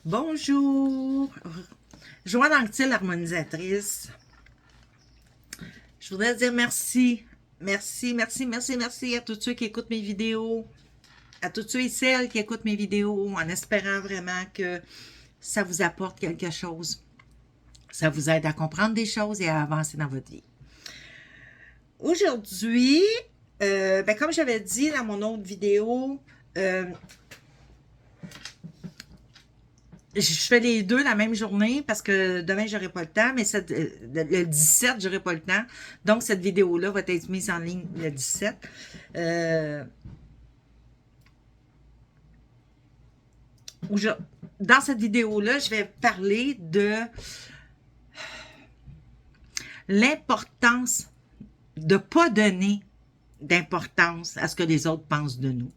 Bonjour, Joanne Anctil, harmonisatrice. Je voudrais dire merci, merci à tous ceux qui écoutent mes vidéos, à tous ceux et celles qui écoutent mes vidéos en espérant vraiment que ça vous apporte quelque chose. Ça vous aide à comprendre des choses et à avancer dans votre vie. Aujourd'hui, comme j'avais dit dans mon autre vidéo, je fais les deux la même journée parce que demain, j'aurai pas le temps, mais le 17, j'aurai pas le temps. Donc, cette vidéo-là va être mise en ligne le 17. Dans cette vidéo-là, je vais parler de l'importance de ne pas donner d'importance à ce que les autres pensent de nous.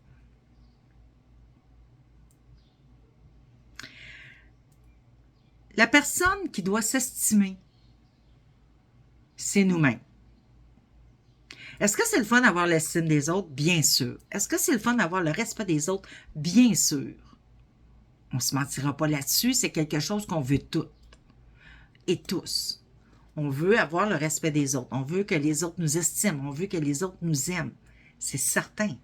La personne qui doit s'estimer, c'est nous-mêmes. Est-ce que c'est le fun d'avoir l'estime des autres? Bien sûr. Est-ce que c'est le fun d'avoir le respect des autres? Bien sûr. On ne se mentira pas là-dessus, c'est quelque chose qu'on veut toutes et tous. On veut avoir le respect des autres. On veut que les autres nous estiment. On veut que les autres nous aiment. C'est certain.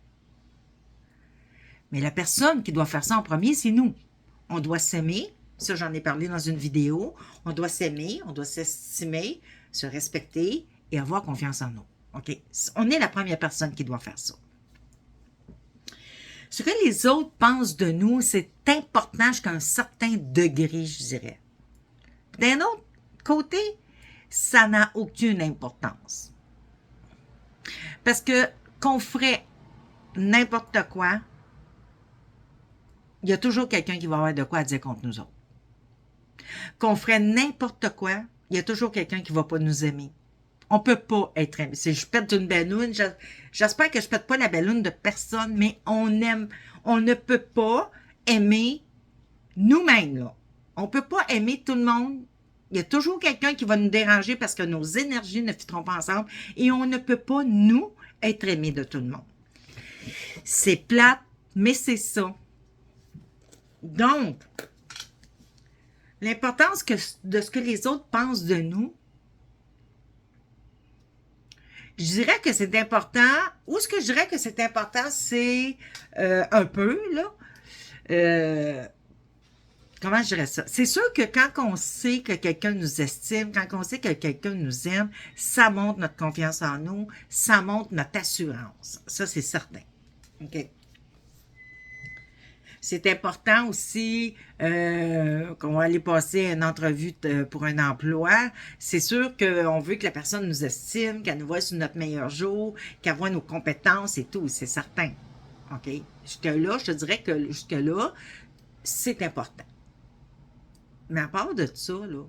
Mais la personne qui doit faire ça en premier, c'est nous. On doit s'aimer. Ça, j'en ai parlé dans une vidéo. On doit s'aimer, on doit s'estimer, se respecter et avoir confiance en nous. OK? On est la première personne qui doit faire ça. Ce que les autres pensent de nous, c'est important jusqu'à un certain degré, je dirais. D'un autre côté, ça n'a aucune importance. Parce que qu'on ferait n'importe quoi, il y a toujours quelqu'un qui va avoir de quoi à dire contre nous autres. Qu'on ferait n'importe quoi, il y a toujours quelqu'un qui va pas nous aimer. On peut pas être aimé. Si je pète une balloune, j'espère que je pète pas la balloune de personne, mais on ne peut pas aimer nous-mêmes, là. On peut pas aimer tout le monde. Il y a toujours quelqu'un qui va nous déranger parce que nos énergies ne fitteront pas ensemble et on ne peut pas, nous, être aimés de tout le monde. C'est plate, mais c'est ça. Donc, l'importance de ce que les autres pensent de nous, je dirais que c'est important, ou ce que je dirais que c'est important, c'est un peu, là, comment je dirais ça? C'est sûr que quand on sait que quelqu'un nous estime, quand on sait que quelqu'un nous aime, ça montre notre confiance en nous, ça montre notre assurance. Ça, c'est certain. OK? C'est important aussi qu'on va aller passer une entrevue pour un emploi. C'est sûr qu'on veut que la personne nous estime, qu'elle nous voit sur notre meilleur jour, qu'elle voit nos compétences et tout, c'est certain. OK? Jusque-là, je te dirais que jusque-là, c'est important. Mais à part de ça, là,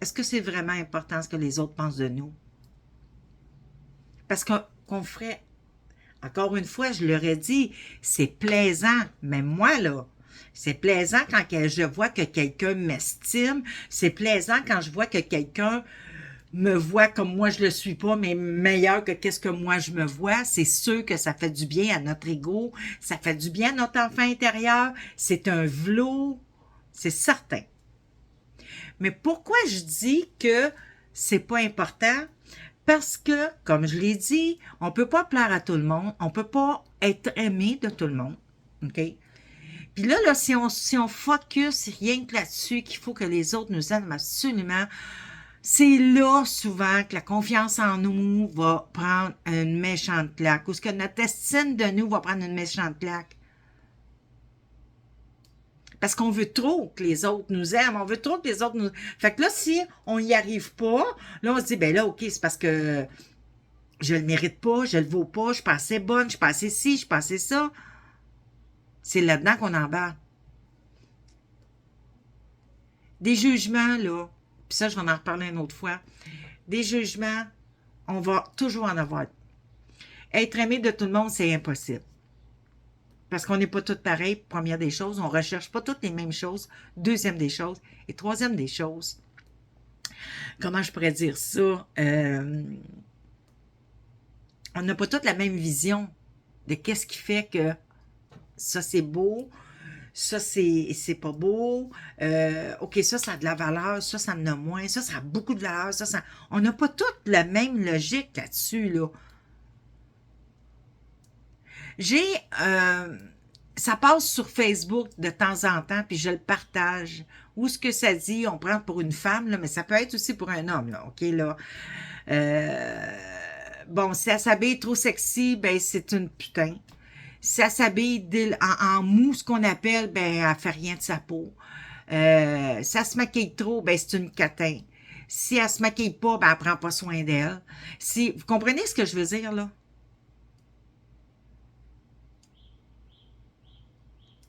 est-ce que c'est vraiment important ce que les autres pensent de nous? Parce qu'on ferait, encore une fois, je leur ai dit, c'est plaisant, mais moi, là, c'est plaisant quand je vois que quelqu'un m'estime, c'est plaisant quand je vois que quelqu'un me voit comme moi je le suis pas, mais meilleur que qu'est-ce que moi je me vois. C'est sûr que ça fait du bien à notre ego, ça fait du bien à notre enfant intérieur, c'est un velours, c'est certain. Mais pourquoi je dis que c'est pas important? Parce que, comme je l'ai dit, on peut pas plaire à tout le monde, on peut pas être aimé de tout le monde, OK? Puis là, si on focus rien que là-dessus, qu'il faut que les autres nous aiment absolument, c'est là, souvent, que la confiance en nous va prendre une méchante claque, ou ce que notre estime de nous va prendre une méchante claque. Parce qu'on veut trop que les autres nous aiment, on veut trop que les autres nous... Fait que là, si on n'y arrive pas, là, on se dit, ben là, OK, c'est parce que je le mérite pas, je le vaux pas, je suis pas assez bonne, je suis pas assez ci, je suis pas assez ça. C'est là-dedans qu'on embarque. Des jugements, là, puis ça, je vais en reparler une autre fois. Des jugements, on va toujours en avoir. Être aimé de tout le monde, c'est impossible. Parce qu'on n'est pas toutes pareilles, première des choses, on ne recherche pas toutes les mêmes choses, deuxième des choses, et troisième des choses. Comment je pourrais dire ça? On n'a pas toutes la même vision de qu'est-ce qui fait que ça c'est beau, ça c'est pas beau, ok, ça a de la valeur, ça en a moins, ça a beaucoup de valeur, ça... On n'a pas toute la même logique là-dessus, là. J'ai... ça passe sur Facebook de temps en temps, puis je le partage. Où ce que ça dit, on prend pour une femme, là, mais ça peut être aussi pour un homme, là, ok, là. Bon, si elle s'habille trop sexy, ben c'est une putain. Si elle s'habille en mou, ce qu'on appelle, ben elle fait rien de sa peau. Si elle se maquille trop, ben c'est une catin. Si elle se maquille pas, ben elle prend pas soin d'elle. Si, vous comprenez ce que je veux dire, là?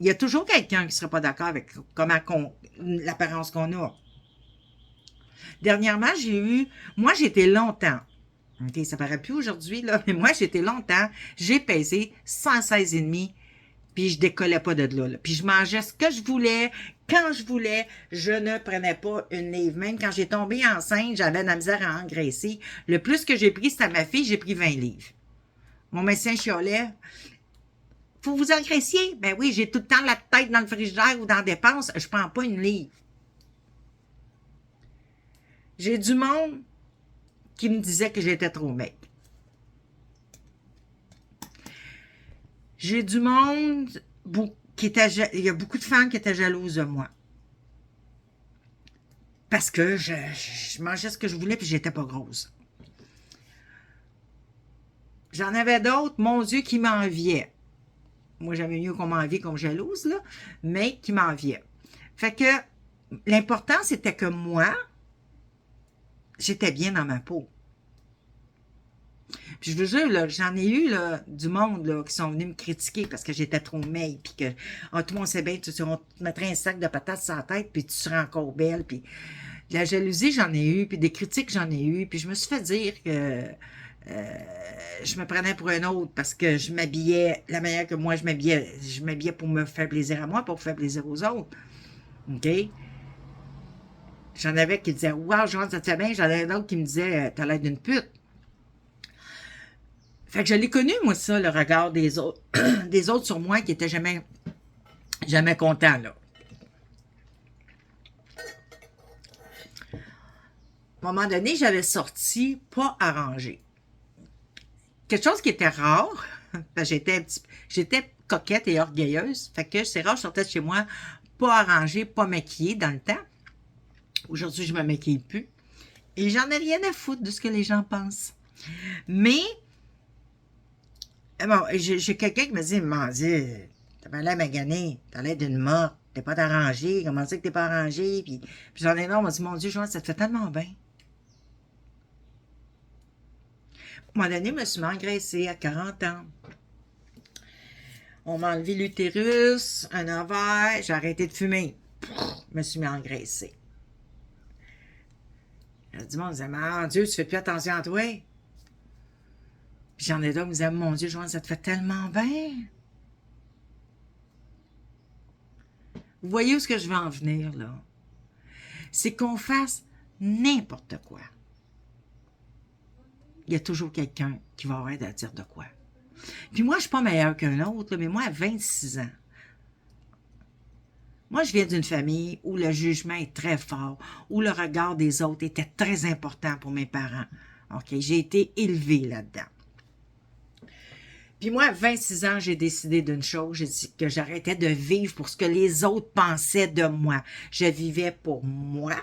Il y a toujours quelqu'un qui sera pas d'accord avec l'apparence qu'on a. Dernièrement, moi j'étais longtemps, ok, ça paraît plus aujourd'hui, là, mais moi j'étais longtemps, j'ai pesé 116,5, puis je décollais pas de là, là. Puis je mangeais ce que je voulais, quand je voulais, je ne prenais pas une livre. Même quand j'ai tombé enceinte, j'avais de la misère à engraisser. Le plus que j'ai pris, c'était à ma fille, j'ai pris 20 livres. Mon médecin chialait. Faut vous engraissiez? Ben oui, j'ai tout le temps la tête dans le frigidaire ou dans la dépense, je prends pas une livre. J'ai du monde qui me disait que j'étais trop maigre. J'ai du monde il y a beaucoup de femmes qui étaient jalouses de moi. Parce que je mangeais ce que je voulais puis j'étais pas grosse. J'en avais d'autres, mon Dieu, qui m'enviaient. Moi, j'avais mieux qu'on m'envie comme jalouse, là, mais qui m'enviaient. Fait que l'important, c'était que moi, j'étais bien dans ma peau. Puis je vous jure, là, j'en ai eu là, du monde là, qui sont venus me critiquer parce que j'étais trop maigre, puis que tout le monde sait bien, on te mettrait un sac de patates sur la tête, puis tu serais encore belle, puis de la jalousie, j'en ai eu, puis des critiques, j'en ai eu, puis je me suis fait dire que je me prenais pour un autre parce que je m'habillais la manière que moi je m'habillais pour me faire plaisir à moi, pour faire plaisir aux autres. OK? J'en avais qui disaient « Wow, Joanne, ça te fait bien », j'en avais d'autres qui me disaient « T'as l'air d'une pute ». Fait que je l'ai connu, moi, ça, le regard des autres, des autres sur moi qui étaient jamais contents, là. À un moment donné, j'avais sorti pas arrangé. Quelque chose qui était rare, parce que j'étais coquette et orgueilleuse, fait que c'est rare, je sortais de chez moi pas arrangée, pas maquillée dans le temps. Aujourd'hui, je me maquille plus. Et j'en ai rien à foutre de ce que les gens pensent. Mais, bon, j'ai quelqu'un qui me dit, mon Dieu, t'as pas l'air magané, t'as l'air d'une morte, t'es pas arrangée, comment ça que t'es pas arrangée? Puis j'en ai un autre, on m'a dit, mon Dieu, Joanne, ça te fait tellement bien. À un moment donné, je me suis engraissée à 40 ans. On m'a enlevé l'utérus, un ovaire, j'ai arrêté de fumer. Je me suis mis engraissée. Du monde disait, mon Dieu, tu fais plus attention à toi. Puis j'en ai d'autres qui me disaient, mon Dieu, Joanne, ça te fait tellement bien. Vous voyez où est-ce que je veux en venir, là? C'est qu'on fasse n'importe quoi. Il y a toujours quelqu'un qui va avoir à dire de quoi. Puis moi, je ne suis pas meilleure qu'un autre, là, mais moi, à 26 ans, moi, je viens d'une famille où le jugement est très fort, où le regard des autres était très important pour mes parents. OK, j'ai été élevée là-dedans. Puis moi, à 26 ans, j'ai décidé d'une chose, j'ai dit que j'arrêtais de vivre pour ce que les autres pensaient de moi. Je vivais pour moi.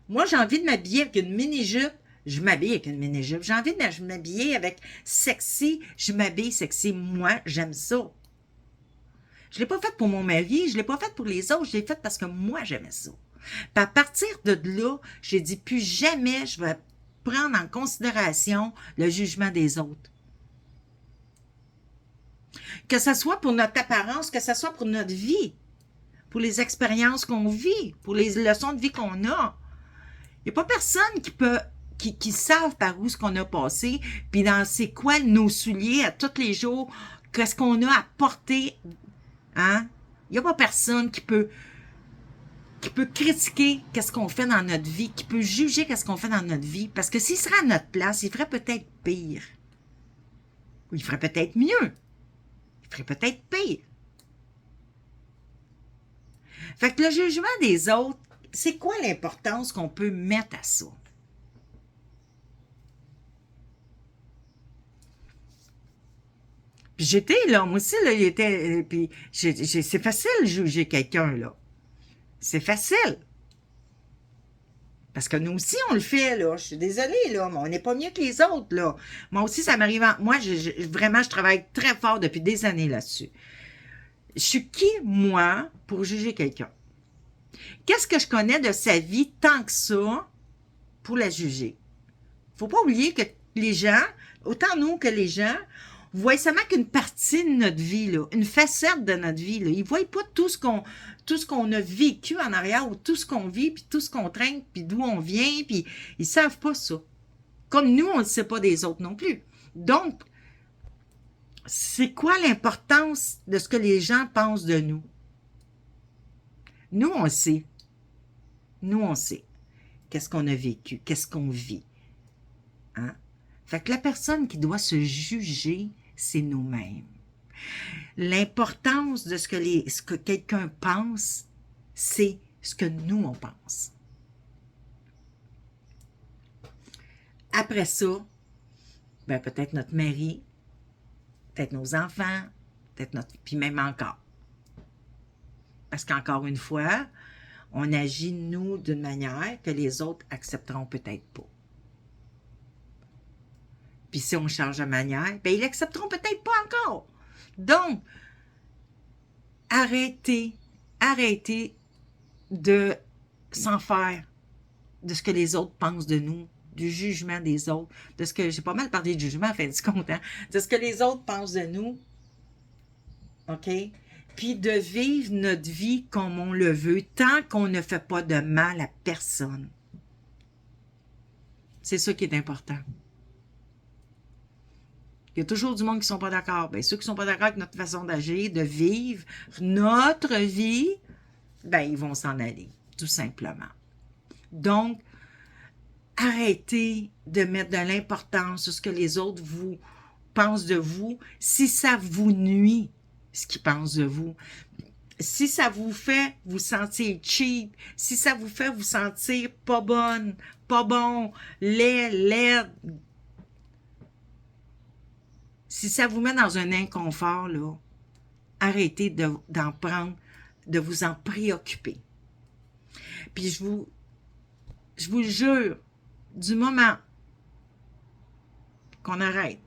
Moi, j'ai envie de m'habiller avec une mini-jupe, je m'habille avec une mini-jupe. J'ai envie de m'habiller avec sexy, je m'habille sexy. Moi, j'aime ça. Je ne l'ai pas fait pour mon mari, je ne l'ai pas fait pour les autres, je l'ai fait parce que moi, j'aimais ça. Puis à partir de là, j'ai dit plus jamais je vais prendre en considération le jugement des autres. Que ce soit pour notre apparence, que ce soit pour notre vie, pour les expériences qu'on vit, pour les leçons de vie qu'on a. Il n'y a pas personne qui savent par où ce qu'on a passé, puis dans c'est quoi nos souliers à tous les jours, qu'est-ce qu'on a à porter. Hein? Il n'y a pas personne qui peut critiquer qu'est-ce qu'on fait dans notre vie, qui peut juger qu'est-ce qu'on fait dans notre vie, parce que s'il serait à notre place, il ferait peut-être pire. Ou il ferait peut-être mieux. Il il ferait peut-être pire. Fait que le jugement des autres, c'est quoi l'importance qu'on peut mettre à ça? Puis j'étais là, moi aussi, là, il était. Puis c'est facile de juger quelqu'un, là. C'est facile. Parce que nous aussi, on le fait, là. Je suis désolée, là, mais on n'est pas mieux que les autres, là. Moi aussi, ça m'arrive. Moi, vraiment, je travaille très fort depuis des années là-dessus. Je suis qui, moi, pour juger quelqu'un? Qu'est-ce que je connais de sa vie tant que ça pour la juger? Faut pas oublier que les gens, autant nous que les gens, voient seulement qu'une partie de notre vie, là, une facette de notre vie. Là. Ils ne voient pas tout ce qu'on a vécu en arrière, ou tout ce qu'on vit, puis tout ce qu'on traîne, puis d'où on vient, puis ils savent pas ça. Comme nous, on ne sait pas des autres non plus. Donc, c'est quoi l'importance de ce que les gens pensent de nous? Nous, on sait. Nous, on sait. Qu'est-ce qu'on a vécu? Qu'est-ce qu'on vit? Hein? Fait que la personne qui doit se juger, c'est nous-mêmes. L'importance de ce que quelqu'un pense, c'est ce que nous, on pense. Après ça, ben peut-être notre mari, peut-être nos enfants, peut-être puis même encore. Parce qu'encore une fois, on agit, nous, d'une manière que les autres accepteront peut-être pas. Puis si on change de manière, ben ils l'accepteront peut-être pas encore. Donc, arrêtez de s'en faire de ce que les autres pensent de nous, du jugement des autres, de ce que, j'ai pas mal parlé de jugement, en fin de compte, hein, de ce que les autres pensent de nous, OK? Puis de vivre notre vie comme on le veut, tant qu'on ne fait pas de mal à personne. C'est ça qui est important. Il y a toujours du monde qui ne sont pas d'accord. Bien, ceux qui ne sont pas d'accord avec notre façon d'agir, de vivre notre vie, ben ils vont s'en aller, tout simplement. Donc, arrêtez de mettre de l'importance sur ce que les autres vous pensent de vous, si ça vous nuit, ce qu'ils pensent de vous. Si ça vous fait vous sentir cheap, si ça vous fait vous sentir pas bonne, pas bon, laide, si ça vous met dans un inconfort, là, arrêtez d'en prendre, de vous en préoccuper. Puis je vous jure, du moment qu'on arrête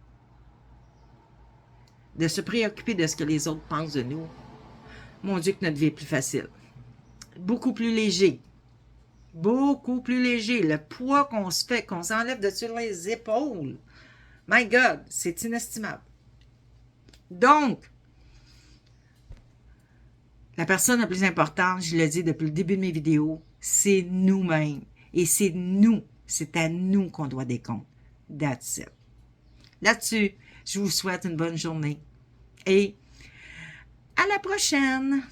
de se préoccuper de ce que les autres pensent de nous, mon Dieu que notre vie est plus facile. Beaucoup plus léger. Beaucoup plus léger. Le poids qu'on se fait, qu'on s'enlève de sur les épaules, my God, c'est inestimable. Donc, la personne la plus importante, je le dis depuis le début de mes vidéos, c'est nous-mêmes. Et c'est à nous qu'on doit des comptes. That's it. Là-dessus, je vous souhaite une bonne journée. Et à la prochaine!